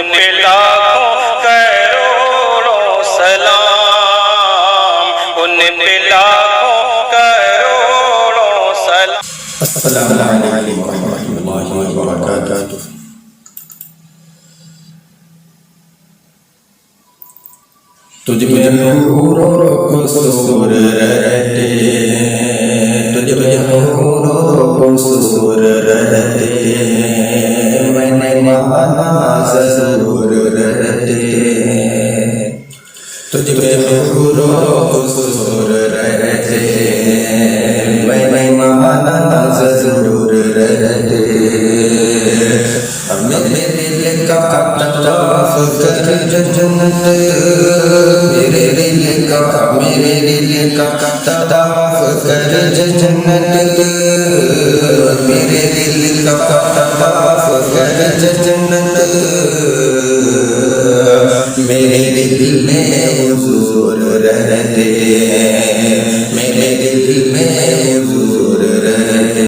پہ لاکھوں کروڑوں سلام، ان پہ لاکھوں کروڑوں سلام۔ السلام علیکم ورحمۃ اللہ وبرکاتہ۔ تجھ میں حور و قصور رہتے، تجھ میں حور و قصور رہتے، میں نے مانا ضرور رہتے، تجھ میں حور و قصور رہتے، میں نے مانا ضرور رہتے، میرے دل کا طواف کر جنت، میرے دل کا طواف کر جنت، میرے دل کا طواف کر جنت، میرے دل میں حضور رہتے ہیں،